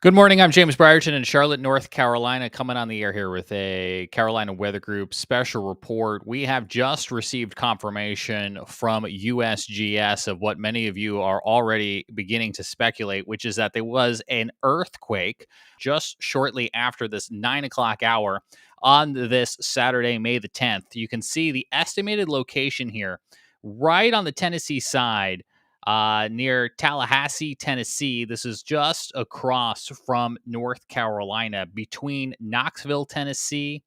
Good morning. I'm James Brierton in Charlotte, North Carolina, coming on the air here with a Carolina Weather Group special report. We have just received confirmation from USGS of what many of you are already beginning to speculate, which is that there was an earthquake just shortly after this 9 o'clock hour on this Saturday, May the 10th. You can see the estimated location here right on the Tennessee side near Tallahassee, Tennessee. This is just across from North Carolina, between Knoxville, Tennessee,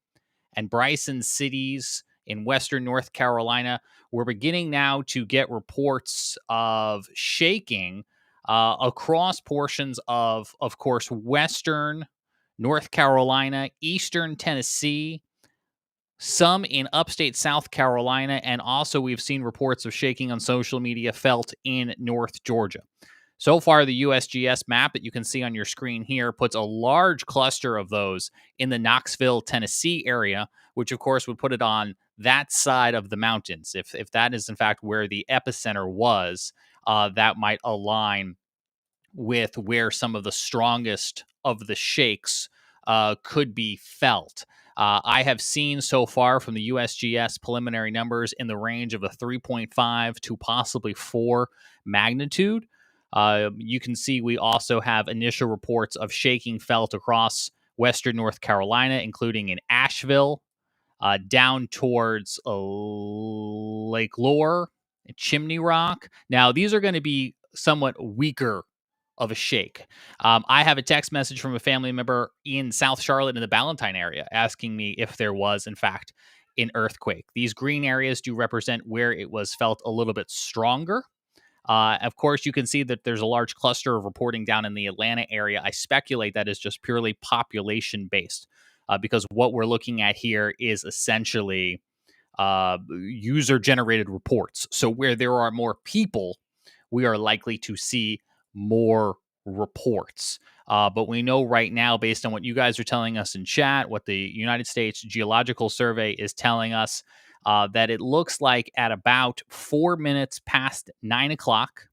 and Bryson cities in western North Carolina. We're beginning now to get reports of shaking across portions of course, western North Carolina, eastern Tennessee, some in upstate South Carolina, and also we've seen reports of shaking on social media felt in North Georgia. So far, the USGS map that you can see on your screen here puts a large cluster of those in the Knoxville, Tennessee area, which of course would put it on that side of the mountains. If that is in fact where the epicenter was, that might align with where some of the strongest of the shakes could be felt. I have seen so far from the USGS preliminary numbers in the range of a 3.5 to possibly 4 magnitude. You can see we also have initial reports of shaking felt across western North Carolina, including in Asheville, down towards Lake Lore, Chimney Rock. Now, these are going to be somewhat weaker of a shake. I have a text message from a family member in South Charlotte in the Ballantyne area asking me if there was, in fact, an earthquake. These green areas do represent where it was felt a little bit stronger. Of course, you can see that there's a large cluster of reporting down in the Atlanta area. I speculate that is just purely population based because what we're looking at here is essentially user generated reports. So, where there are more people, we are likely to see more reports. But we know right now, based on what you guys are telling us in chat, what the United States Geological Survey is telling us, that it looks like at about 4 minutes past 9 o'clock,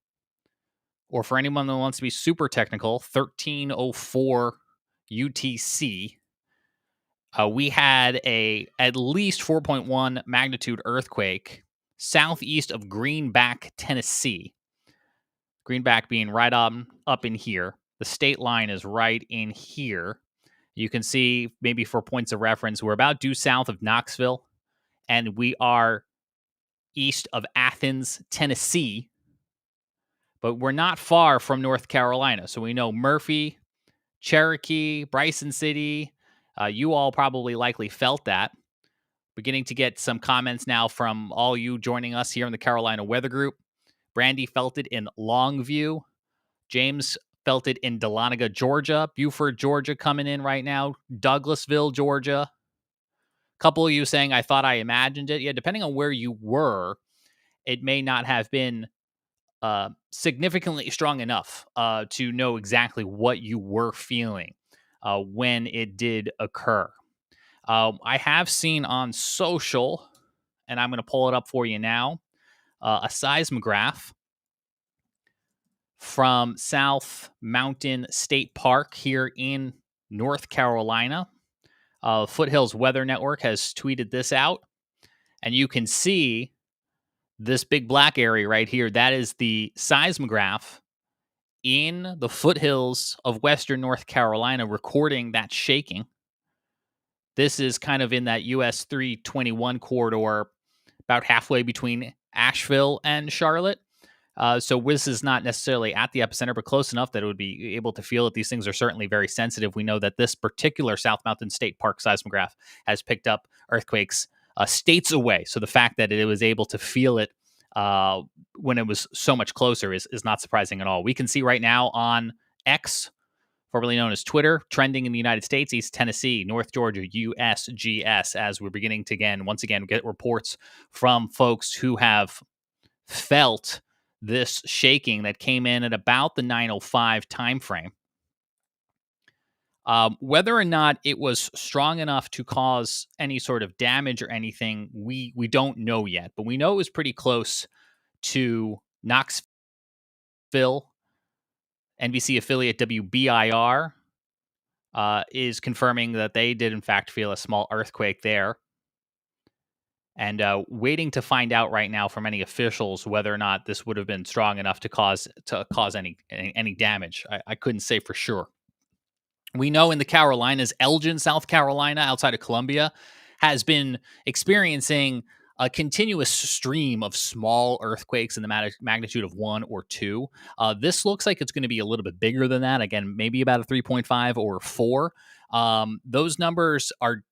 or for anyone that wants to be super technical, 13:04 UTC, we had a at least 4.1 magnitude earthquake southeast of Greenback, Tennessee. Greenback being right up in here. The state line is right in here. You can see, maybe for points of reference, we're about due south of Knoxville, and we are east of Athens, Tennessee, but we're not far from North Carolina. So we know Murphy, Cherokee, Bryson City, you all probably likely felt that. Beginning to get some comments now from all you joining us here in the Carolina Weather Group. Brandy felt it in Longview. James felt it in Dahlonega, Georgia. Beaufort, Georgia coming in right now. Douglasville, Georgia. A couple of you saying, I thought I imagined it. Yeah, depending on where you were, it may not have been significantly strong enough to know exactly what you were feeling when it did occur. I have seen on social, and I'm going to pull it up for you now, a seismograph from South Mountain State Park here in North Carolina. Foothills Weather Network has tweeted this out, and you can see this big black area right here. That is the seismograph in the foothills of western North Carolina recording that shaking. This is kind of in that US 321 corridor, about halfway between Asheville and Charlotte. So this is not necessarily at the epicenter, but close enough that it would be able to feel it. These things are certainly very sensitive. We know that this particular South Mountain State Park seismograph has picked up earthquakes states away. So the fact that it was able to feel it when it was so much closer is not surprising at all. We can see right now on X, formerly known as Twitter, trending in the United States, East Tennessee, North Georgia, USGS, as we're beginning to once again get reports from folks who have felt this shaking that came in at about the 9:05 time frame. Whether or not it was strong enough to cause any sort of damage or anything, we don't know yet. But we know it was pretty close to Knoxville, NBC affiliate WBIR, is confirming that they did, in fact, feel a small earthquake there. And waiting to find out right now from any officials whether or not this would have been strong enough to cause any damage. I couldn't say for sure. We know in the Carolinas, Elgin, South Carolina, outside of Columbia, has been experiencing a continuous stream of small earthquakes in the magnitude of 1 or 2. This looks like it's going to be a little bit bigger than that. Again, maybe about a 3.5 or 4. Those numbers are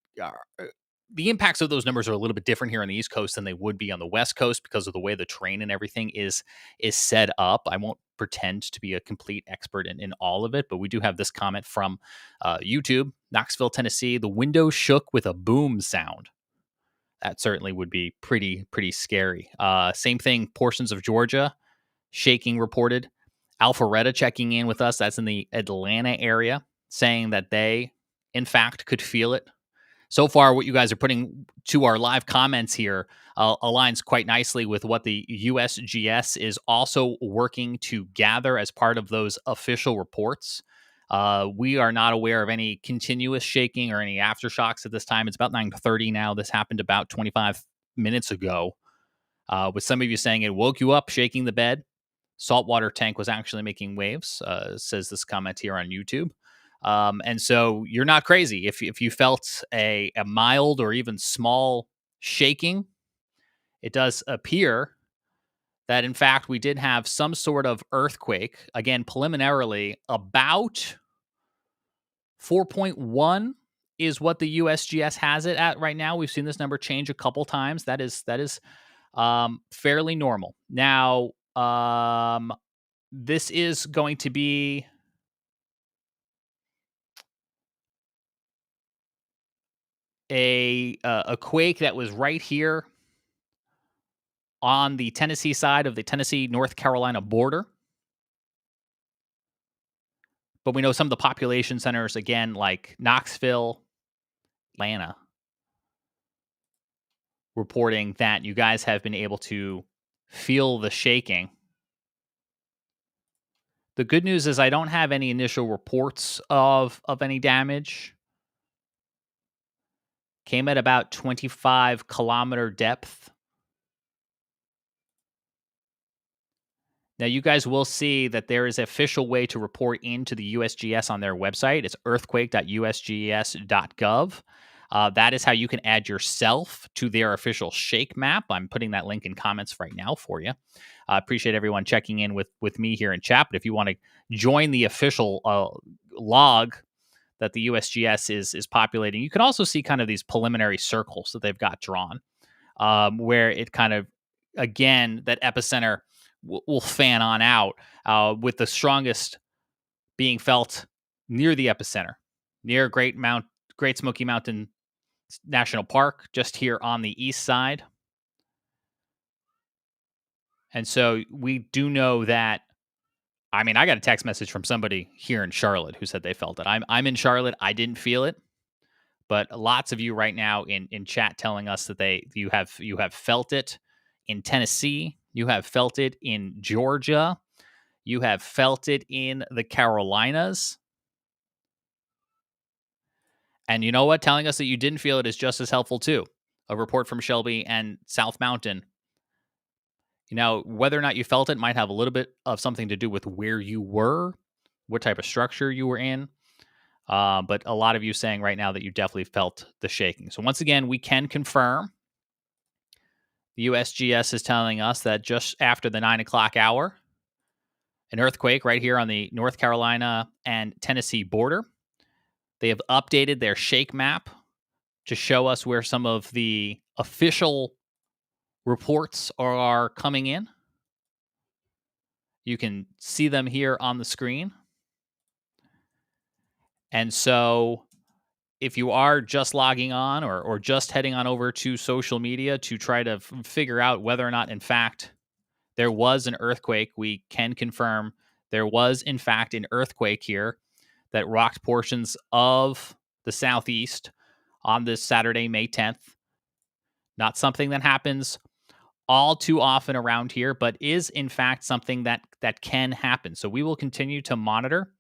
the impacts of those numbers are a little bit different here on the East Coast than they would be on the West Coast because of the way the terrain and everything is set up. I won't pretend to be a complete expert in all of it, but we do have this comment from YouTube, Knoxville, Tennessee. The window shook with a boom sound. That certainly would be pretty scary. Same thing, portions of Georgia, shaking reported. Alpharetta checking in with us. That's in the Atlanta area, saying that they, in fact, could feel it. So far, what you guys are putting to our live comments here aligns quite nicely with what the USGS is also working to gather as part of those official reports. We are not aware of any continuous shaking or any aftershocks at this time. It's about 9:30 now. This happened about 25 minutes ago. With some of you saying it woke you up, shaking the bed. Saltwater tank was actually making waves, says this comment here on YouTube. And so you're not crazy. If you felt a mild or even small shaking, it does appear that, in fact, we did have some sort of earthquake. Again, preliminarily, about 4.1 is what the USGS has it at right now. We've seen this number change a couple times. That is fairly normal. Now, this is going to be a quake that was right here on the Tennessee side of the Tennessee-North Carolina border. But we know some of the population centers, again, like Knoxville, Atlanta, reporting that you guys have been able to feel the shaking. The good news is I don't have any initial reports of any damage. Came at about 25-kilometer depth. Now, you guys will see that there is an official way to report into the USGS on their website. It's earthquake.usgs.gov. That is how you can add yourself to their official shake map. I'm putting that link in comments right now for you. I appreciate everyone checking in with me here in chat. But if you want to join the official log that the USGS is populating, you can also see kind of these preliminary circles that they've got drawn, where it kind of, again, that epicenter will fan on out, with the strongest being felt near the epicenter, near Great Smoky Mountain National Park, just here on the east side. And so we do know that. I mean, I got a text message from somebody here in Charlotte who said they felt it. I'm in Charlotte. I didn't feel it, but lots of you right now in chat telling us that you have felt it in Tennessee. You have felt it in Georgia. You have felt it in the Carolinas. And you know what? Telling us that you didn't feel it is just as helpful too. A report from Shelby and South Mountain. You know, whether or not you felt it might have a little bit of something to do with where you were, what type of structure you were in. But a lot of you saying right now that you definitely felt the shaking. So once again, we can confirm. The USGS is telling us that just after the 9 o'clock hour, an earthquake right here on the North Carolina and Tennessee border. They have updated their shake map to show us where some of the official reports are coming in. You can see them here on the screen. And so if you are just logging on or just heading on over to social media to try to figure out whether or not, in fact, there was an earthquake, we can confirm there was, in fact, an earthquake here that rocked portions of the Southeast on this Saturday, May 10th. Not something that happens all too often around here, but is, in fact, something that can happen. So we will continue to monitor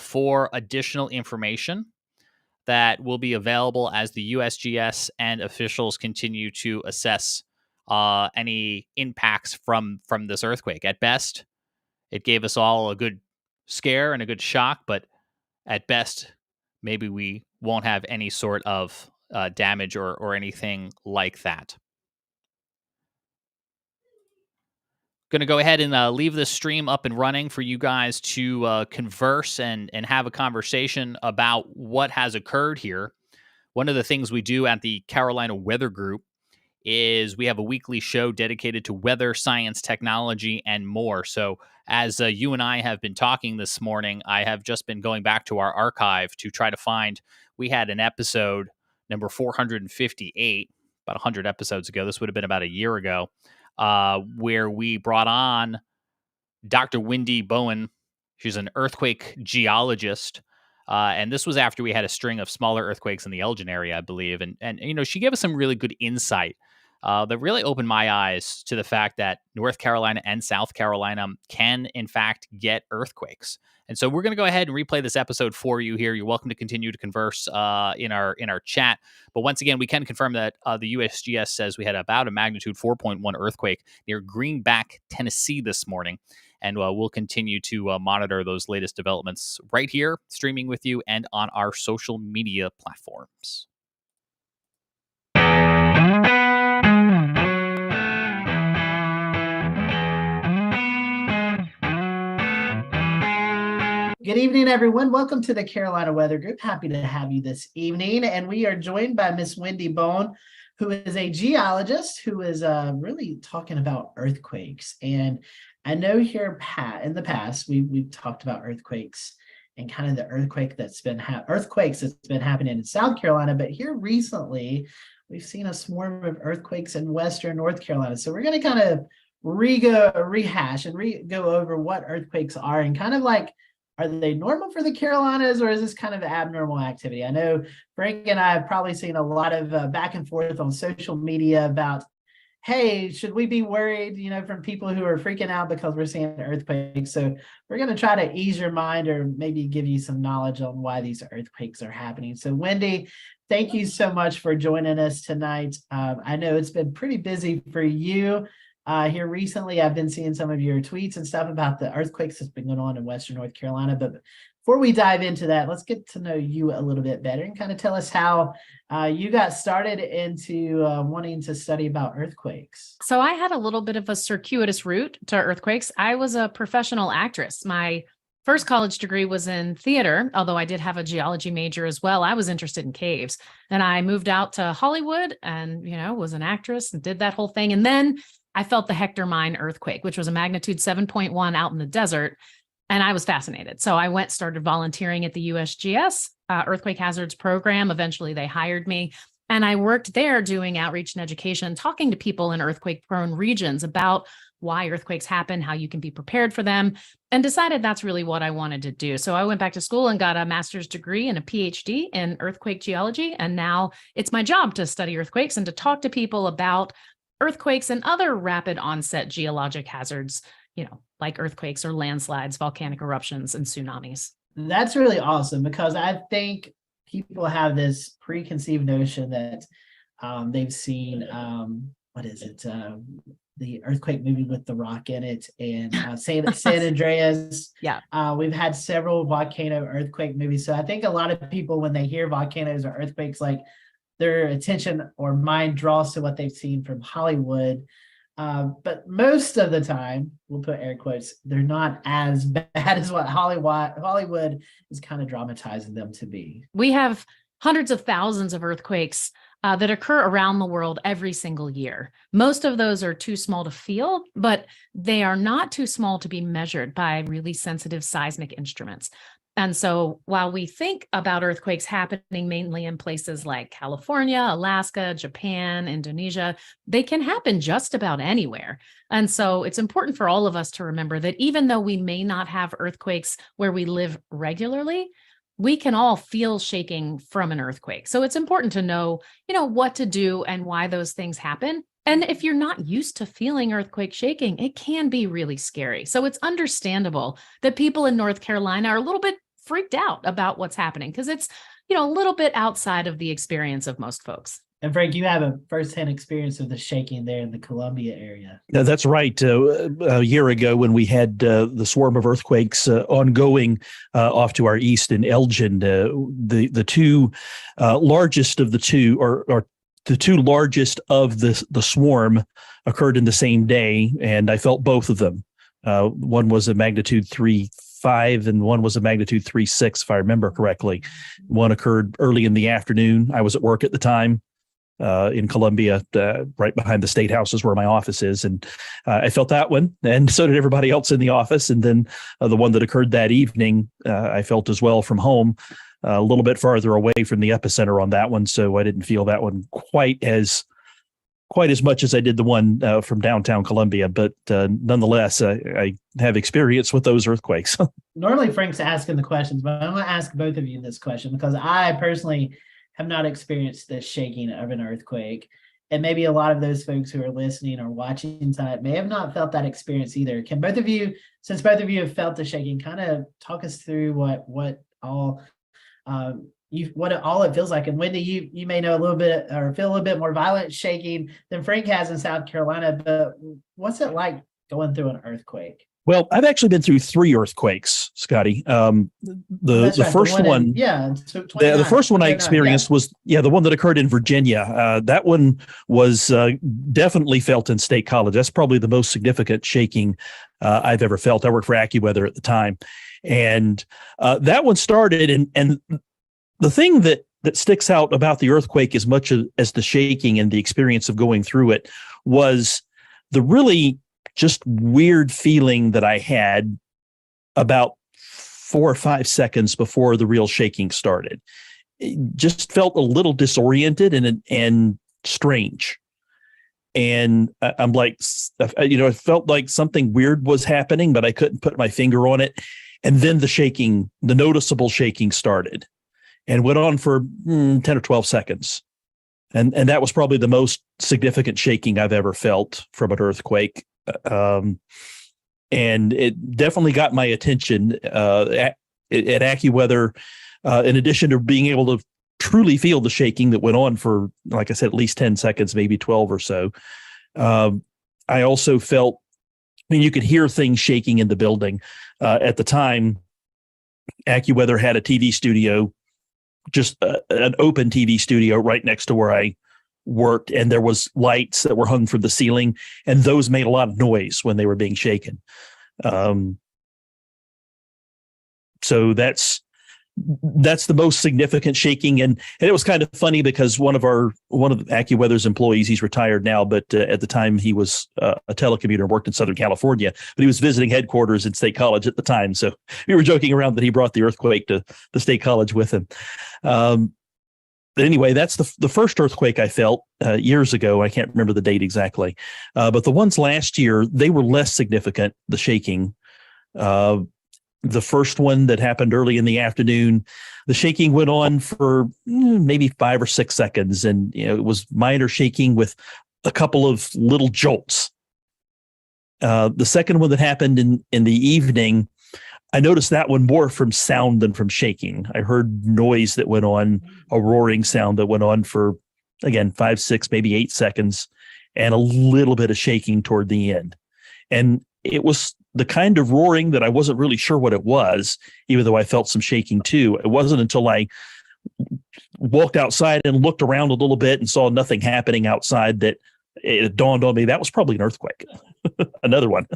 for additional information that will be available as the USGS and officials continue to assess any impacts from this earthquake. At best, it gave us all a good scare and a good shock, but at best, maybe we won't have any sort of damage or anything like that. Going to go ahead and leave this stream up and running for you guys to converse and have a conversation about what has occurred here. One of the things we do at the Carolina Weather Group is we have a weekly show dedicated to weather, science, technology, and more. So as you and I have been talking this morning, I have just been going back to our archive to try to find, we had an episode number 458, about 100 episodes ago. This would have been about a year ago, where we brought on Dr. Wendy Bohon. She's an earthquake geologist. And this was after we had a string of smaller earthquakes in the Elgin area, I believe. And you know, she gave us some really good insight that really opened my eyes to the fact that North Carolina and South Carolina can, in fact, get earthquakes. And so we're going to go ahead and replay this episode for you here. You're welcome to continue to converse in our chat. But once again, we can confirm that the USGS says we had about a magnitude 4.1 earthquake near Greenback, Tennessee this morning. And we'll continue to monitor those latest developments right here, streaming with you, and on our social media platforms. Good evening, everyone. Welcome to the Carolina Weather Group. Happy to have you this evening. And we are joined by Miss Wendy Bohon, who is a geologist who is really talking about earthquakes. And I know here in the past, we've talked about earthquakes and kind of the earthquakes that's been happening in South Carolina. But here recently, we've seen a swarm of earthquakes in Western North Carolina. So we're going to kind of rehash and go over what earthquakes are and kind of like, are they normal for the Carolinas, or is this kind of abnormal activity? I know Frank and I have probably seen a lot of back and forth on social media about, hey, should we be worried, from people who are freaking out because we're seeing earthquakes? So we're going to try to ease your mind or maybe give you some knowledge on why these earthquakes are happening. So Wendy, thank you so much for joining us tonight. I know it's been pretty busy for you. Here recently, I've been seeing some of your tweets and stuff about the earthquakes that's been going on in Western North Carolina. But before we dive into that, let's get to know you a little bit better and kind of tell us how you got started into wanting to study about earthquakes. So I had a little bit of a circuitous route to earthquakes. I was a professional actress. My first college degree was in theater, although I did have a geology major as well. I was interested in caves. And I moved out to Hollywood and, was an actress and did that whole thing. And then I felt the Hector Mine earthquake, which was a magnitude 7.1 out in the desert. And I was fascinated. So I started volunteering at the USGS Earthquake Hazards Program. Eventually they hired me. And I worked there doing outreach and education, talking to people in earthquake-prone regions about why earthquakes happen, how you can be prepared for them, and decided that's really what I wanted to do. So I went back to school and got a master's degree and a PhD in earthquake geology. And now it's my job to study earthquakes and to talk to people about earthquakes and other rapid onset geologic hazards, like earthquakes or landslides, volcanic eruptions, and tsunamis. That's really awesome because I think people have this preconceived notion that they've seen, the earthquake movie with The Rock in it and San Andreas. Yeah. We've had several volcano earthquake movies. So I think a lot of people, when they hear volcanoes or earthquakes, like their attention or mind draws to what they've seen from Hollywood. But most of the time, we'll put air quotes, they're not as bad as what Hollywood is kind of dramatizing them to be. We have hundreds of thousands of earthquakes that occur around the world every single year. Most of those are too small to feel, but they are not too small to be measured by really sensitive seismic instruments. And so while we think about earthquakes happening mainly in places like California, Alaska, Japan, Indonesia, they can happen just about anywhere. And so it's important for all of us to remember that even though we may not have earthquakes where we live regularly, we can all feel shaking from an earthquake. So it's important to know, what to do and why those things happen. And if you're not used to feeling earthquake shaking, it can be really scary. So it's understandable that people in North Carolina are a little bit freaked out about what's happening because it's, a little bit outside of the experience of most folks. And Frank, you have a firsthand experience of the shaking there in the Columbia area. Yeah, that's right. A year ago, when we had the swarm of earthquakes ongoing off to our east in Elgin, the two largest of the two, or the two largest of the swarm, occurred in the same day, and I felt both of them. One was a magnitude 3.5, and one was a magnitude 3.6, if I remember correctly. One occurred early in the afternoon. I was at work at the time. In Columbia, right behind the State House is where my office is. And I felt that one, and so did everybody else in the office. And then the one that occurred that evening, I felt as well from home, a little bit farther away from the epicenter on that one. So I didn't feel that one quite as much as I did the one from downtown Columbia. But nonetheless, I have experience with those earthquakes. Normally Frank's asking the questions, but I'm going to ask both of you this question because I personally have not experienced the shaking of an earthquake. And maybe a lot of those folks who are listening or watching tonight may have not felt that experience either. Can both of you, since both of you have felt the shaking, kind of talk us through what all it feels like? And Wendy, you may know a little bit or feel a little bit more violent shaking than Frank has in South Carolina, but what's it like going through an earthquake? Well, I've actually been through 3 earthquakes, Scotty. The first one, the first one I experienced was the one that occurred in Virginia. That one was definitely felt in State College. That's probably the most significant shaking I've ever felt. I worked for AccuWeather at the time, and that one started. And the thing that sticks out about the earthquake as much as the shaking and the experience of going through it was the really just weird feeling that I had about 4 or 5 seconds before the real shaking started. It just felt a little disoriented and strange. And I'm like, it felt like something weird was happening, but I couldn't put my finger on it. And then the noticeable shaking started and went on for 10 or 12 seconds. And that was probably the most significant shaking I've ever felt from an earthquake. And it definitely got my attention at AccuWeather. In addition to being able to truly feel the shaking that went on for, like I said, at least 10 seconds, maybe 12 or so. I also felt, you could hear things shaking in the building. At the time, AccuWeather had a TV studio, just an open TV studio right next to where I worked, and there was lights that were hung from the ceiling, and those made a lot of noise when they were being shaken. So that's the most significant shaking. And it was kind of funny because one of AccuWeather's employees, he's retired now, but at the time he was a telecommuter and worked in Southern California, but he was visiting headquarters at State College at the time. So we were joking around that he brought the earthquake to the State College with him. But anyway, that's the first earthquake I felt years ago. I can't remember the date exactly. But the ones last year, they were less significant, the shaking. The first one that happened early in the afternoon, the shaking went on for maybe 5 or 6 seconds. And it was minor shaking with a couple of little jolts. The second one that happened in the evening, I noticed that one more from sound than from shaking. I heard noise that went on, a roaring sound that went on for, again, 5, 6, maybe 8 seconds, and a little bit of shaking toward the end. And it was the kind of roaring that I wasn't really sure what it was, even though I felt some shaking too. It wasn't until I walked outside and looked around a little bit and saw nothing happening outside that it dawned on me that was probably an earthquake, another one.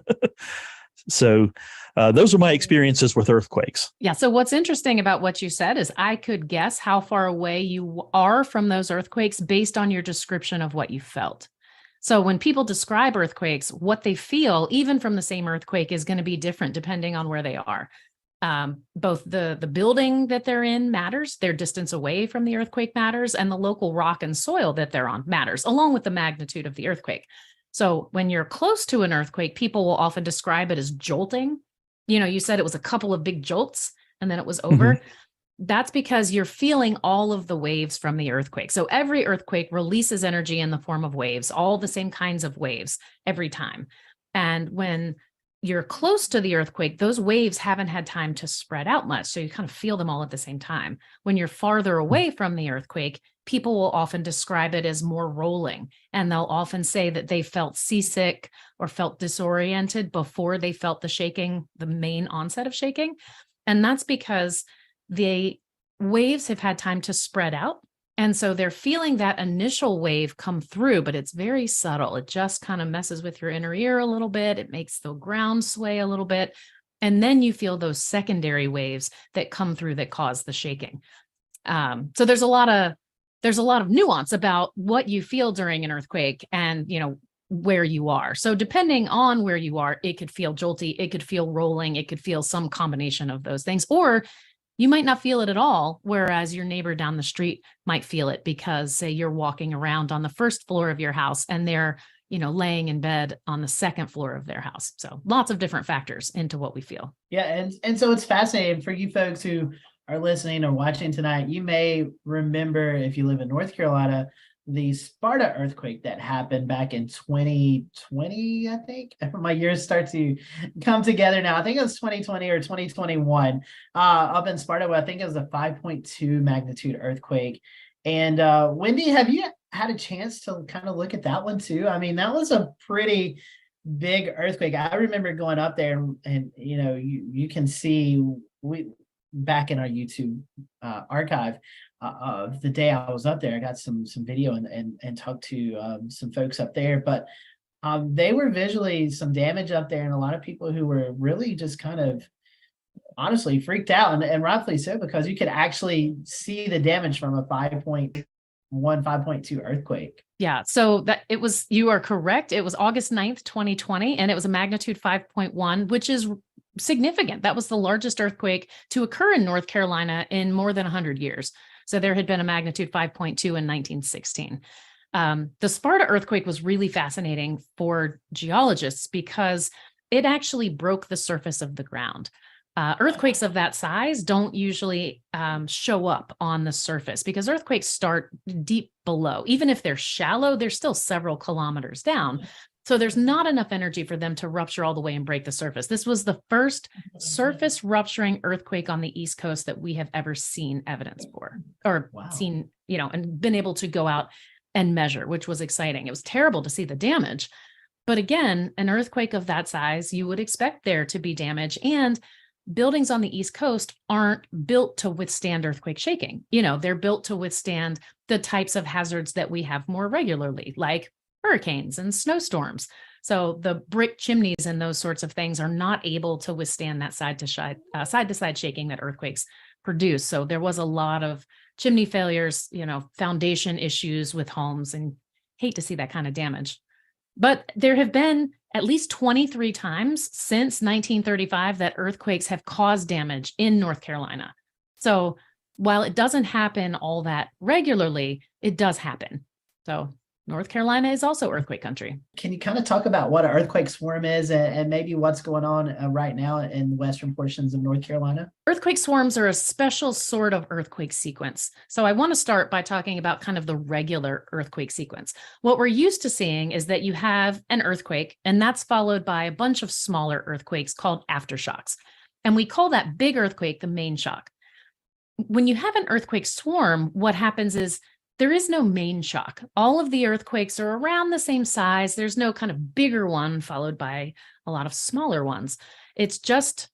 So those are my experiences with earthquakes. Yeah. So what's interesting about what you said is I could guess how far away you are from those earthquakes based on your description of what you felt. So when people describe earthquakes, what they feel, even from the same earthquake, is going to be different depending on where they are. Both the building that they're in matters, their distance away from the earthquake matters, and the local rock and soil that they're on matters, along with the magnitude of the earthquake. So when you're close to an earthquake, people will often describe it as jolting. You said it was a couple of big jolts and then it was over. Mm-hmm. That's because you're feeling all of the waves from the earthquake. So every earthquake releases energy in the form of waves, all the same kinds of waves every time. And when you're close to the earthquake, those waves haven't had time to spread out much. So you kind of feel them all at the same time. When you're farther away from the earthquake, people will often describe it as more rolling. And they'll often say that they felt seasick or felt disoriented before they felt the shaking, the main onset of shaking. And that's because the waves have had time to spread out. And so they're feeling that initial wave come through, but it's very subtle. It just kind of messes with your inner ear a little bit. It makes the ground sway a little bit. And then you feel those secondary waves that come through that cause the shaking. So there's a lot of nuance about what you feel during an earthquake and, where you are. So depending on where you are, it could feel jolty, it could feel rolling, it could feel some combination of those things, or you might not feel it at all, whereas your neighbor down the street might feel it because, say, you're walking around on the first floor of your house and they're, laying in bed on the second floor of their house. So lots of different factors into what we feel. Yeah, and so it's fascinating for you folks who are listening or watching tonight. You may remember, if you live in North Carolina, the Sparta earthquake that happened back in 2020, I think. My years start to come together now. I think it was 2020 or 2021 up in Sparta. I think it was a 5.2 magnitude earthquake. And Wendy, have you had a chance to kind of look at that one too? I mean, that was a pretty big earthquake. I remember going up there and you can see back in our YouTube archive of the day I was up there. I got some video and talked to some folks up there, but they were visually some damage up there, and a lot of people who were really just kind of honestly freaked out, and rightfully so, because you could actually see the damage from a 5.1, 5.2 earthquake. Yeah, so you are correct. It was August 9th, 2020, and it was a magnitude 5.1, which is significant. That was the largest earthquake to occur in North Carolina in more than 100 years. So there had been a magnitude 5.2 in 1916. The Sparta earthquake was really fascinating for geologists because it actually broke the surface of the ground. Earthquakes of that size don't usually show up on the surface because earthquakes start deep below. Even if they're shallow, they're still several kilometers down. So there's not enough energy for them to rupture all the way and break the surface. This was the first surface rupturing earthquake on the East Coast that we have ever seen evidence for, or seen, and been able to go out and measure, which was exciting. It was terrible to see the damage. But again, an earthquake of that size, you would expect there to be damage. And buildings on the East Coast aren't built to withstand earthquake shaking. They're built to withstand the types of hazards that we have more regularly, like hurricanes and snowstorms. So the brick chimneys and those sorts of things are not able to withstand that side to side shaking that earthquakes produce. So there was a lot of chimney failures, foundation issues with homes, and hate to see that kind of damage. But there have been at least 23 times since 1935 that earthquakes have caused damage in North Carolina. So while it doesn't happen all that regularly, it does happen. So North Carolina is also earthquake country. Can you kind of talk about what an earthquake swarm is and maybe what's going on right now in the western portions of North Carolina? Earthquake swarms are a special sort of earthquake sequence. So I want to start by talking about kind of the regular earthquake sequence. What we're used to seeing is that you have an earthquake, and that's followed by a bunch of smaller earthquakes called aftershocks. And we call that big earthquake the main shock. When you have an earthquake swarm, what happens is there is no main shock. All of the earthquakes are around the same size. There's no kind of bigger one followed by a lot of smaller ones. It's just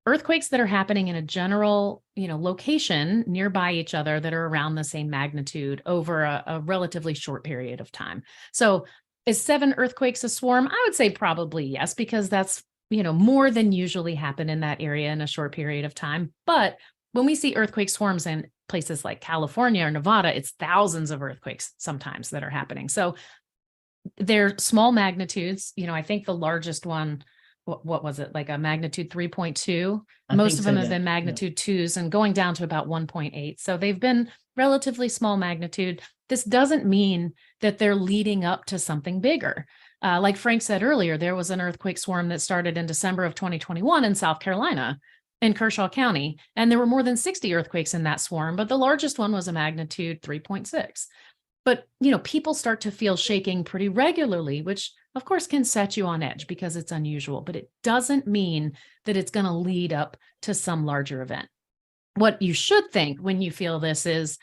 earthquakes that are happening in a general, location nearby each other that are around the same magnitude over a relatively short period of time. So is 7 earthquakes a swarm? I would say probably yes, because that's, more than usually happen in that area in a short period of time. But when we see earthquake swarms in places like California or Nevada, it's thousands of earthquakes sometimes that are happening. So they're small magnitudes. I think the largest one, what was it, like a magnitude 3.2? Most of them have been magnitude 2s and going down to about 1.8. So they've been relatively small magnitude. This doesn't mean that they're leading up to something bigger. Like Frank said earlier, there was an earthquake swarm that started in December of 2021 in South Carolina, in Kershaw County, and there were more than 60 earthquakes in that swarm, but the largest one was a magnitude 3.6. But, people start to feel shaking pretty regularly, which of course, can set you on edge because it's unusual, but it doesn't mean that it's going to lead up to some larger event. What you should think when you feel this is,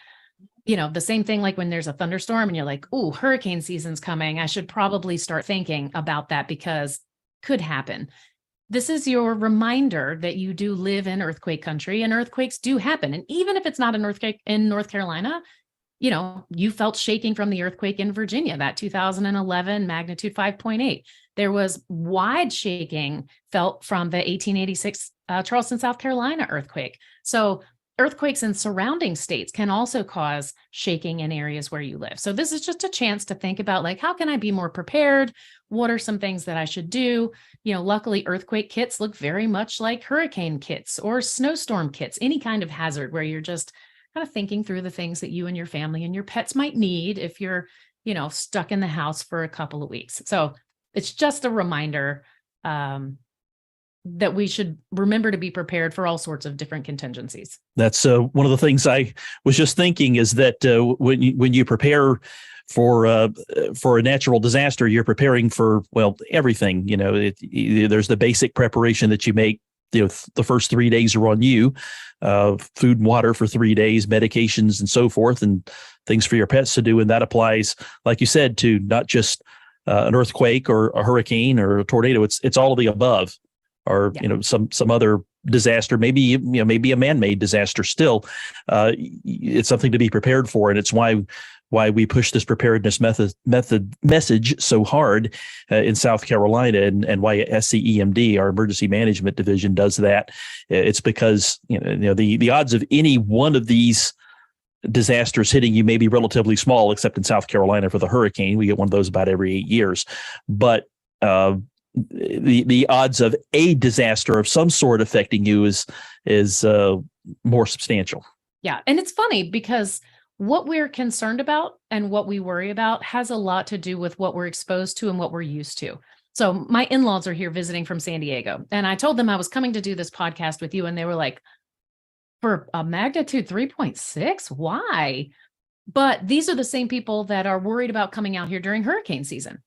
the same thing like when there's a thunderstorm and you're like, oh, hurricane season's coming. I should probably start thinking about that because could happen. This is your reminder that you do live in earthquake country and earthquakes do happen. And even if it's not an earthquake in North Carolina, you felt shaking from the earthquake in Virginia, that 2011 magnitude 5.8. There was wide shaking felt from the 1886 Charleston, South Carolina earthquake. So earthquakes in surrounding states can also cause shaking in areas where you live. So this is just a chance to think about, like, how can I be more prepared? What are some things that I should do? Luckily, earthquake kits look very much like hurricane kits or snowstorm kits, any kind of hazard where you're just kind of thinking through the things that you and your family and your pets might need if you're, stuck in the house for a couple of weeks. So it's just a reminder that we should remember to be prepared for all sorts of different contingencies. That's one of the things I was just thinking is that when you prepare for a natural disaster, you're preparing for, everything. There's the basic preparation that you make. The first 3 days are on you, food and water for 3 days, medications and so forth, and things for your pets to do. And that applies, like you said, to not just an earthquake or a hurricane or a tornado. It's all of the above, or some other disaster, maybe a man-made disaster. Still, it's something to be prepared for, and it's why we push this preparedness message so hard in South Carolina, and why SCEMD, our emergency management division, does that. It's because the odds of any one of these disasters hitting you may be relatively small, except in South Carolina for the hurricane. We get one of those about every 8 years, but the odds of a disaster of some sort affecting you is more substantial. Yeah, and it's funny because what we're concerned about and what we worry about has a lot to do with what we're exposed to and what we're used to. So my in-laws are here visiting from San Diego, and I told them I was coming to do this podcast with you, and they were like, for a magnitude 3.6? Why? But these are the same people that are worried about coming out here during hurricane season.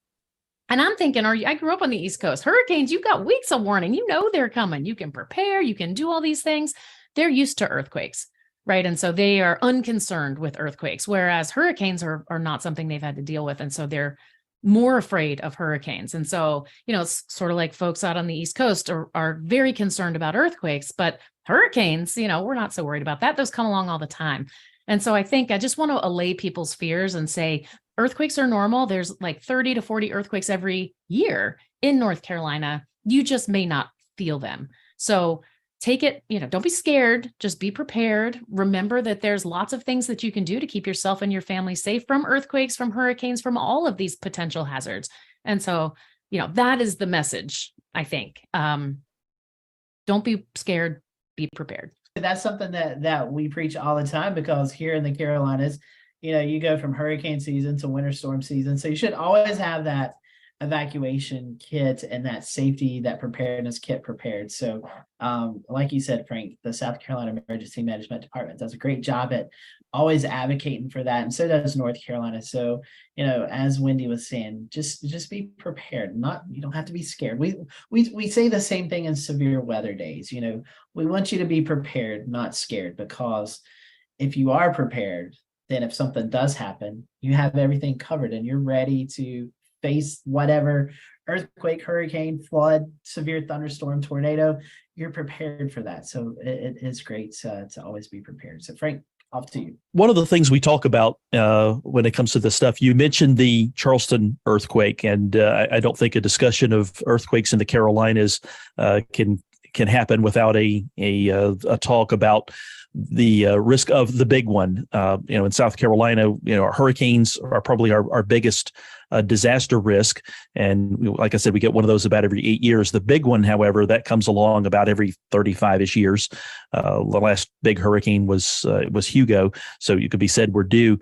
And I'm thinking, I grew up on the East Coast. Hurricanes, you've got weeks of warning. They're coming. You can prepare. You can do all these things. They're used to earthquakes, right? And so they are unconcerned with earthquakes, whereas hurricanes are not something they've had to deal with. And so they're more afraid of hurricanes. And so, it's sort of like folks out on the East Coast are very concerned about earthquakes, but hurricanes, we're not so worried about that. Those come along all the time. And so I think I just want to allay people's fears and say, earthquakes are normal. There's like 30 to 40 earthquakes every year in North Carolina. You just may not feel them. So take it, don't be scared, just be prepared. Remember that there's lots of things that you can do to keep yourself and your family safe from earthquakes, from hurricanes, from all of these potential hazards. And so, that is the message, I think. Don't be scared, be prepared. That's something that we preach all the time, because here in the Carolinas, you go from hurricane season to winter storm season. So you should always have that evacuation kit and that safety, that preparedness kit prepared. So like you said, Frank, the South Carolina Emergency Management Department does a great job at always advocating for that. And so does North Carolina. So, as Wendy was saying, just be prepared. You don't have to be scared. We say the same thing in severe weather days. We want you to be prepared, not scared, because if you are prepared, then if something does happen, you have everything covered and you're ready to face whatever earthquake, hurricane, flood, severe thunderstorm, tornado. You're prepared for that. So it is great to always be prepared. So Frank, off to you. One of the things we talk about when it comes to this stuff, you mentioned the Charleston earthquake, and I don't think a discussion of earthquakes in the Carolinas can happen without a talk about the risk of the big one. In South Carolina, hurricanes are probably our biggest disaster risk. And like I said, we get one of those about every 8 years. The big one, however, that comes along about every 35-ish years. The last big hurricane was Hugo. So you could be said we're due.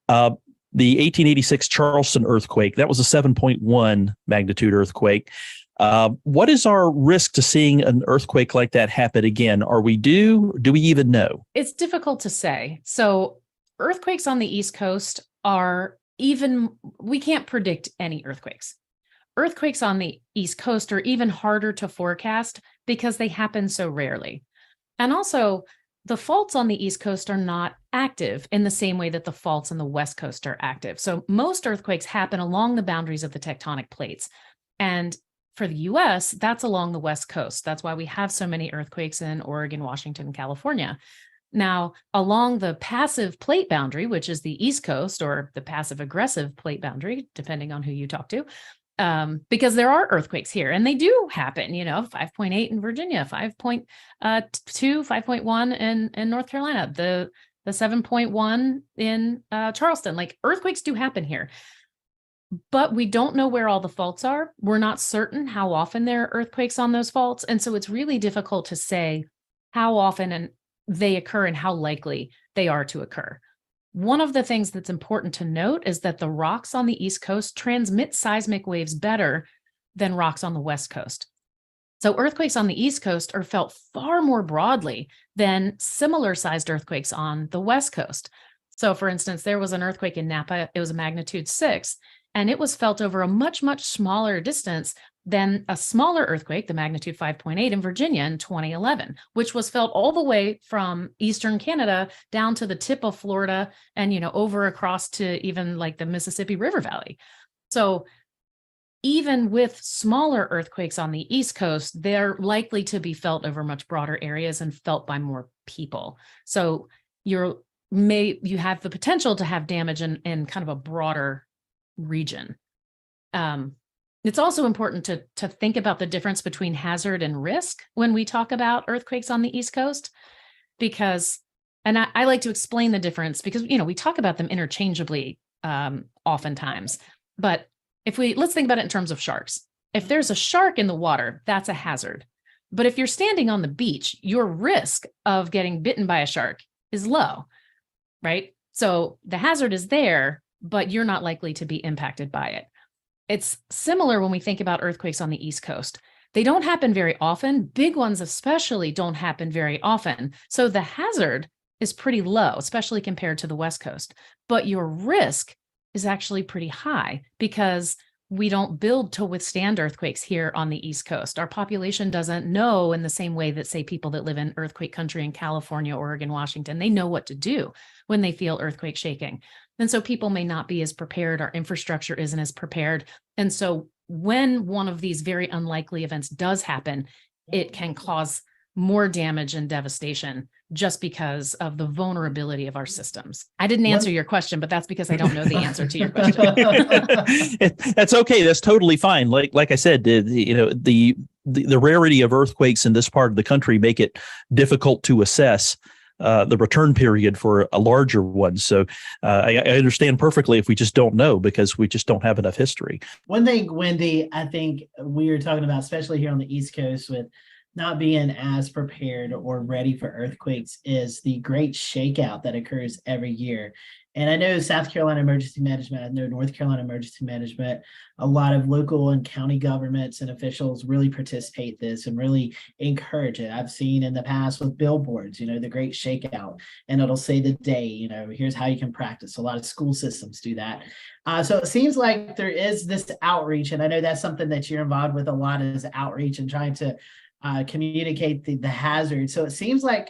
The 1886 Charleston earthquake, that was a 7.1 magnitude earthquake. What is our risk to seeing an earthquake like that happen again? Are we due? Do we even know? It's difficult to say. So earthquakes on the East Coast we can't predict any earthquakes. earthquakes on the East Coast are even harder to forecast because they happen so rarely. And also, the faults on the East Coast are not active in the same way that the faults on the West Coast are active. So most earthquakes happen along the boundaries of the tectonic plates. And for the US, that's along the West Coast. That's why we have so many earthquakes in Oregon, Washington, and California. Now, along the passive plate boundary, which is the East Coast, or the passive aggressive plate boundary, depending on who you talk to, because there are earthquakes here and they do happen, 5.8 in Virginia, 5.2, 5.1 in North Carolina, the 7.1 in Charleston. Like, earthquakes do happen here, but we don't know where all the faults are. We're not certain how often there are earthquakes on those faults. And so it's really difficult to say how often they occur and how likely they are to occur. One of the things that's important to note is that the rocks on the East Coast transmit seismic waves better than rocks on the West Coast. So earthquakes on the East Coast are felt far more broadly than similar sized earthquakes on the West Coast. So for instance, there was an earthquake in Napa. It was a magnitude 6, and it was felt over a much, much smaller distance than a smaller earthquake, the magnitude 5.8 in Virginia in 2011, which was felt all the way from Eastern Canada down to the tip of Florida and, over across to even like the Mississippi River Valley. So even with smaller earthquakes on the East Coast, they're likely to be felt over much broader areas and felt by more people. So you have the potential to have damage in kind of a broader region. It's also important to think about the difference between hazard and risk when we talk about earthquakes on the East Coast, because, and I like to explain the difference because, we talk about them interchangeably oftentimes, but let's think about it in terms of sharks. If there's a shark in the water, that's a hazard. But if you're standing on the beach, your risk of getting bitten by a shark is low, right? So the hazard is there, but you're not likely to be impacted by it. It's similar when we think about earthquakes on the East Coast. They don't happen very often. Big ones especially don't happen very often. So the hazard is pretty low, especially compared to the West Coast. But your risk is actually pretty high because we don't build to withstand earthquakes here on the East Coast. Our population doesn't know in the same way that, say, people that live in earthquake country in California, Oregon, Washington, they know what to do when they feel earthquake shaking. And so people may not be as prepared. Our infrastructure isn't as prepared. And so when one of these very unlikely events does happen, it can cause more damage and devastation just because of the vulnerability of our systems. I didn't answer your question, but that's because I don't know the answer to your question. That's okay. That's totally fine. Like I said, the rarity of earthquakes in this part of the country make it difficult to assess the return period for a larger one. So I understand perfectly if we just don't know because we just don't have enough history. One thing, Wendy, I think we were talking about, especially here on the East Coast with not being as prepared or ready for earthquakes, is the great shakeout that occurs every year. And I know South Carolina Emergency Management, I know North Carolina Emergency Management, a lot of local and county governments and officials really participate this and really encourage it. I've seen in the past with billboards, the great shakeout, and it'll say the day, here's how you can practice. A lot of school systems do that. So it seems like there is this outreach, and I know that's something that you're involved with a lot, is outreach and trying to communicate the hazard. So it seems like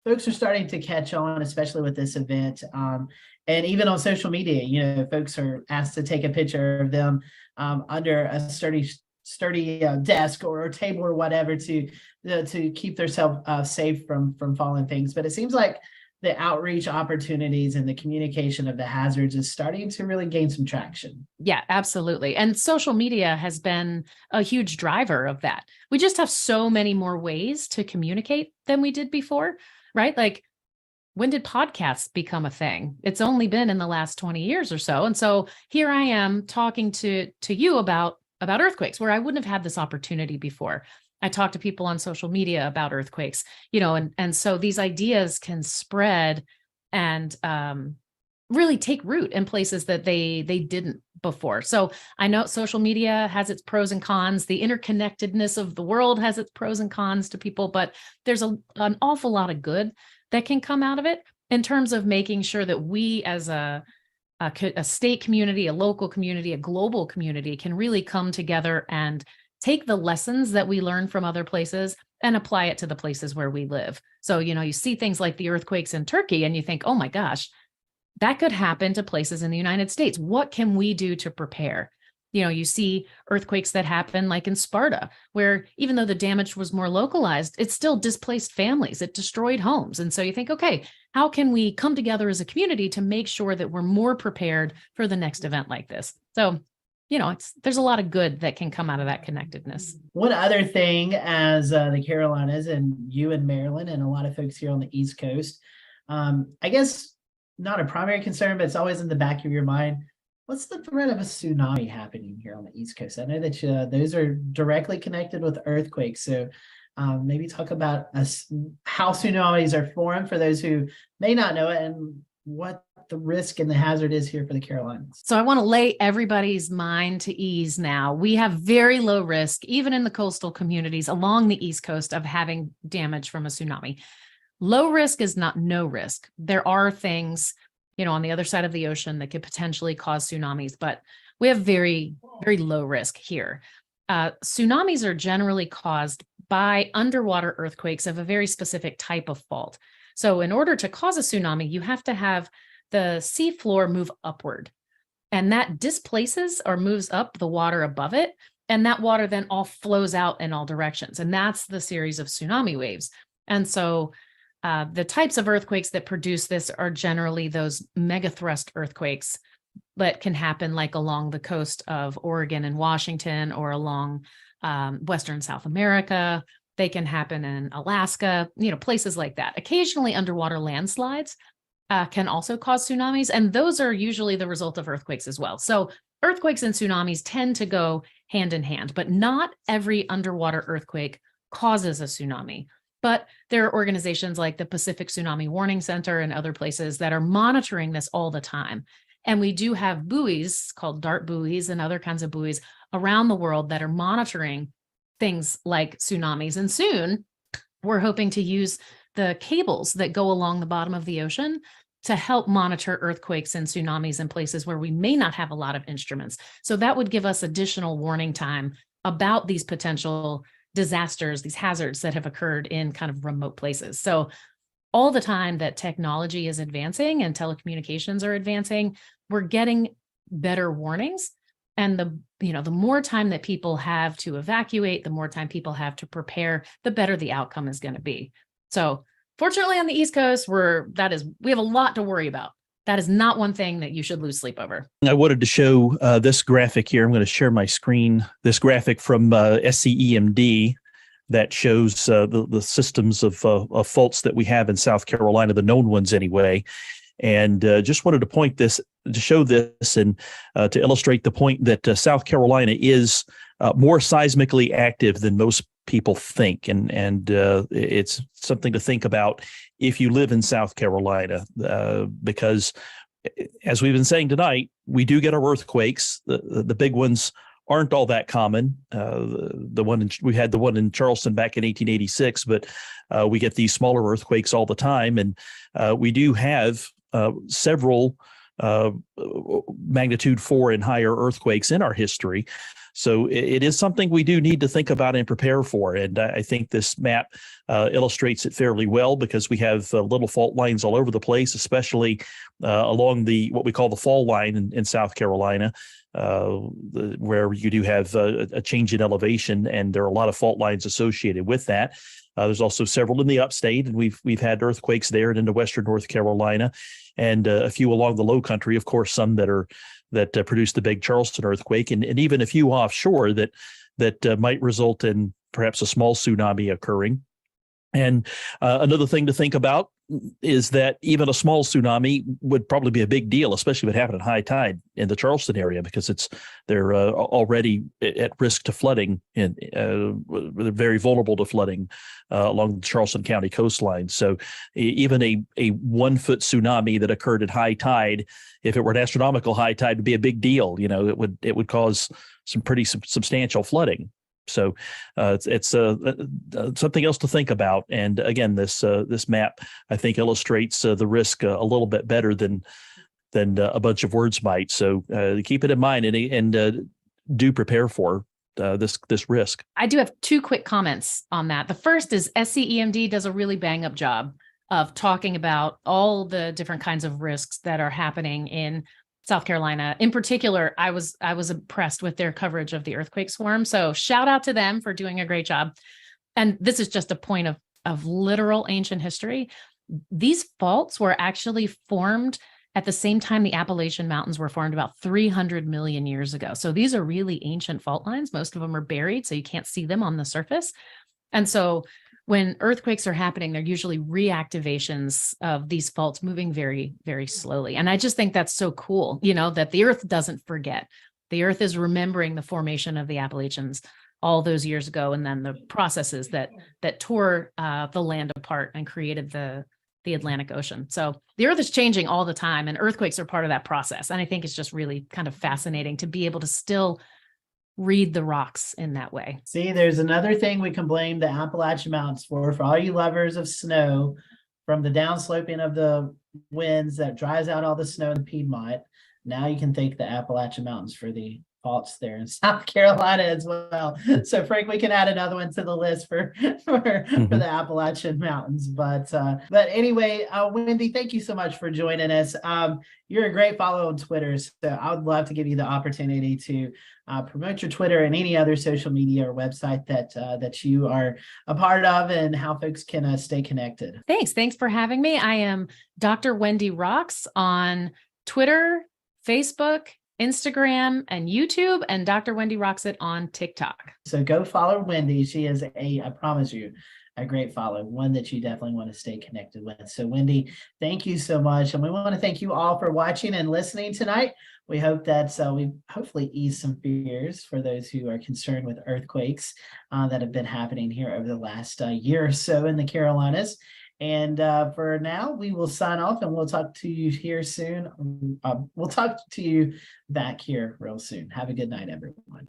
folks are starting to catch on, especially with this event. And even on social media, folks are asked to take a picture of them under a sturdy desk or table or whatever to keep themselves safe from falling things. But it seems like the outreach opportunities and the communication of the hazards is starting to really gain some traction. Yeah, absolutely. And social media has been a huge driver of that. We just have so many more ways to communicate than we did before, right? Like, when did podcasts become a thing? It's only been in the last 20 years or so. And so here I am talking to you about earthquakes, where I wouldn't have had this opportunity before. I talk to people on social media about earthquakes, and so these ideas can spread and really take root in places that they didn't before. So I know social media has its pros and cons. The interconnectedness of the world has its pros and cons to people, but there's an awful lot of good that can come out of it in terms of making sure that we as a a state community, a local community, a global community can really come together and take the lessons that we learn from other places and apply it to the places where we live. So, you see things like the earthquakes in Turkey and you think, oh my gosh, that could happen to places in the United States. What can we do to prepare? You see earthquakes that happen like in Sparta, where even though the damage was more localized, it still displaced families, it destroyed homes. And so you think, okay, how can we come together as a community to make sure that we're more prepared for the next event like this? So, there's a lot of good that can come out of that connectedness. One other thing, as the Carolinas and you in Maryland and a lot of folks here on the East Coast, I guess not a primary concern, but it's always in the back of your mind. What's the threat of a tsunami happening here on the East Coast? I know that those are directly connected with earthquakes. So maybe talk about how tsunamis are formed for those who may not know it and what the risk and the hazard is here for the Carolinas. So I want to lay everybody's mind to ease now. We have very low risk, even in the coastal communities along the East Coast, of having damage from a tsunami. Low risk is not no risk. There are things on the other side of the ocean that could potentially cause tsunamis, but we have very, very low risk here. Tsunamis are generally caused by underwater earthquakes of a very specific type of fault. So in order to cause a tsunami, you have to have the seafloor move upward, and that displaces or moves up the water above it. And that water then all flows out in all directions. And that's the series of tsunami waves. And so the types of earthquakes that produce this are generally those megathrust earthquakes that can happen like along the coast of Oregon and Washington, or along Western South America. They can happen in Alaska, places like that. Occasionally underwater landslides can also cause tsunamis, and those are usually the result of earthquakes as well. So earthquakes and tsunamis tend to go hand in hand, but not every underwater earthquake causes a tsunami. But there are organizations like the Pacific Tsunami Warning Center and other places that are monitoring this all the time. And we do have buoys called dart buoys and other kinds of buoys around the world that are monitoring things like tsunamis. And soon we're hoping to use the cables that go along the bottom of the ocean to help monitor earthquakes and tsunamis in places where we may not have a lot of instruments. So that would give us additional warning time about these potential disasters, these hazards that have occurred in kind of remote places. So all the time that technology is advancing and telecommunications are advancing, we're getting better warnings. And the more time that people have to evacuate, the more time people have to prepare, the better the outcome is going to be. So fortunately on the East Coast, we have a lot to worry about. That is not one thing that you should lose sleep over. I wanted to show this graphic here. I'm going to share my screen. This graphic from SCEMD that shows the systems of faults that we have in South Carolina, the known ones anyway. And just wanted to show this and to illustrate the point that South Carolina is more seismically active than most people think. And it's something to think about if you live in South Carolina, because as we've been saying tonight, we do get our earthquakes. The big ones aren't all that common. We had the one in Charleston back in 1886, but we get these smaller earthquakes all the time. And we do have several magnitude 4 and higher earthquakes in our history. So it is something we do need to think about and prepare for. And I think this map illustrates it fairly well, because we have little fault lines all over the place, especially along what we call the fall line in South Carolina, where you do have a change in elevation, and there are a lot of fault lines associated with that. There's also several in the upstate, and we've had earthquakes there and into western North Carolina, and a few along the low country, of course, some that produced the big Charleston earthquake, and even a few offshore that might result in perhaps a small tsunami occurring. And another thing to think about is that even a small tsunami would probably be a big deal, especially if it happened at high tide in the Charleston area, because they're already at risk to flooding, and they're very vulnerable to flooding along the Charleston County coastline. So even a 1 foot tsunami that occurred at high tide, if it were an astronomical high tide, would be a big deal. It would cause some pretty substantial flooding. So it's something else to think about. And again, this map, I think, illustrates the risk a little bit better than than a bunch of words might. So keep it in mind and do prepare for this risk. I do have two quick comments on that. The first is SCEMD does a really bang up job of talking about all the different kinds of risks that are happening in South Carolina. In particular, I was impressed with their coverage of the earthquake swarm. So shout out to them for doing a great job. And this is just a point of literal ancient history. These faults were actually formed at the same time the Appalachian Mountains were formed, about 300 million years ago. So these are really ancient fault lines. Most of them are buried, so you can't see them on the surface. And so when earthquakes are happening, they're usually reactivations of these faults moving very, very slowly. And I just think that's so cool, that the earth doesn't forget. The earth is remembering the formation of the Appalachians all those years ago, and then the processes that tore the land apart and created the Atlantic Ocean. So the earth is changing all the time, and earthquakes are part of that process. And I think it's just really kind of fascinating to be able to still read the rocks in that way. See, there's another thing we can blame the Appalachian Mountains for all you lovers of snow, from the downsloping of the winds that dries out all the snow in Piedmont. Now you can thank the Appalachian Mountains for the faults there in South Carolina as well. So Frank, we can add another one to the list for the Appalachian Mountains. But anyway, Wendy, thank you so much for joining us. You're a great follow on Twitter, so I would love to give you the opportunity to promote your Twitter and any other social media or website that you are a part of, and how folks can stay connected. Thanks for having me. I am Dr. Wendy Rocks on Twitter, Facebook, Instagram, and YouTube, and Dr. Wendy Rocks It on TikTok. So go follow Wendy. She is I promise you, a great follow, one that you definitely want to stay connected with. So Wendy, thank you so much. And we want to thank you all for watching and listening tonight. We hope that we've hopefully eased some fears for those who are concerned with earthquakes that have been happening here over the last year or so in the Carolinas. And for now, we will sign off, and we'll talk to you here soon. We'll talk to you back here real soon. Have a good night, everyone.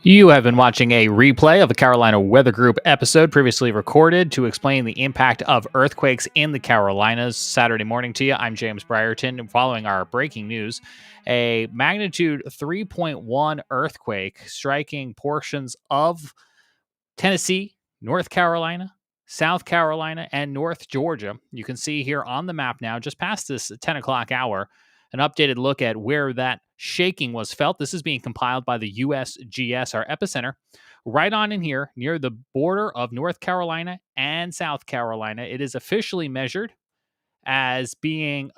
You have been watching a replay of the Carolina Weather Group episode previously recorded to explain the impact of earthquakes in the Carolinas. Saturday morning to you. I'm James Brierton. Following our breaking news, a magnitude 3.1 earthquake striking portions of Tennessee, North Carolina, South Carolina, and North Georgia. You can see here on the map now, just past this 10 o'clock hour, an updated look at where that shaking was felt. This is being compiled by the USGS, our epicenter, right on in here near the border of North Carolina and South Carolina. It is officially measured as being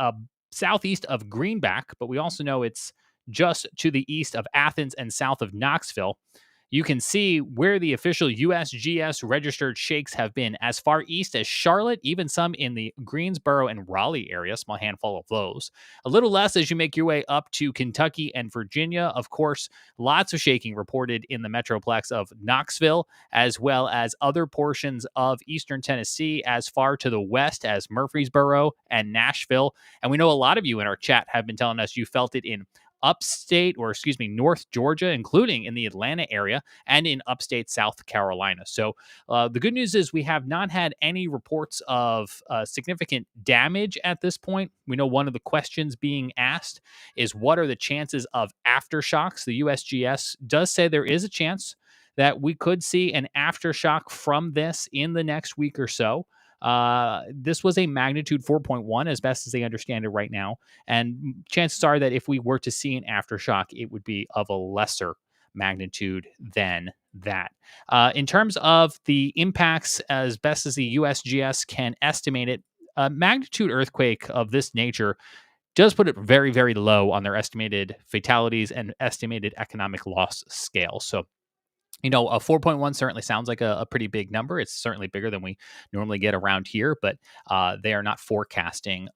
southeast of Greenback, but we also know it's just to the east of Athens and south of Knoxville. You can see where the official USGS registered shakes have been as far east as Charlotte, even some in the Greensboro and Raleigh area, small handful of those. A little less as you make your way up to Kentucky and Virginia. Of course, lots of shaking reported in the metroplex of Knoxville, as well as other portions of eastern Tennessee as far to the west as Murfreesboro and Nashville. And we know a lot of you in our chat have been telling us you felt it in North Georgia, including in the Atlanta area and in upstate South Carolina. So the good news is we have not had any reports of significant damage at this point. We know one of the questions being asked is what are the chances of aftershocks? The USGS does say there is a chance that we could see an aftershock from this in the next week or so. This was a magnitude 4.1 as best as they understand it right now. And chances are that if we were to see an aftershock, it would be of a lesser magnitude than that. In terms of the impacts, as best as the USGS can estimate it, a magnitude earthquake of this nature does put it very, very low on their estimated fatalities and estimated economic loss scale. So, a 4.1 certainly sounds like a pretty big number. It's certainly bigger than we normally get around here, but they are not forecasting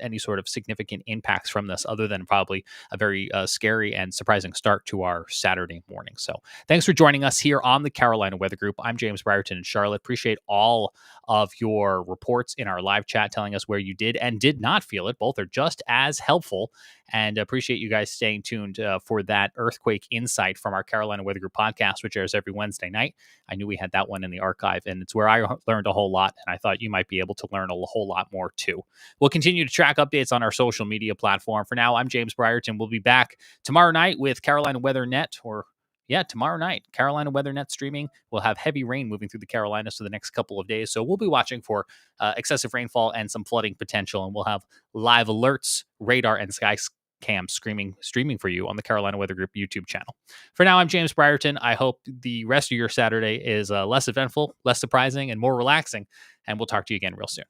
any sort of significant impacts from this other than probably a very scary and surprising start to our Saturday morning. So thanks for joining us here on the Carolina Weather Group. I'm James Brierton in Charlotte. Appreciate all of your reports in our live chat telling us where you did and did not feel it. Both are just as helpful, and appreciate you guys staying tuned for that earthquake insight from our Carolina Weather Group podcast, which shares every Wednesday night. I knew we had that one in the archive, and it's where I learned a whole lot, and I thought you might be able to learn a whole lot more too. We'll continue to track updates on our social media platform. For now, I'm James Brierton. We'll be back tomorrow night with Carolina Weather Net, tomorrow night, Carolina Weather Net streaming. We'll have heavy rain moving through the Carolinas for the next couple of days. So we'll be watching for excessive rainfall and some flooding potential. And we'll have live alerts, radar, and sky cam streaming for you on the Carolina Weather Group YouTube channel. For now, I'm James Brierton. I hope the rest of your Saturday is less eventful, less surprising, and more relaxing. And we'll talk to you again real soon.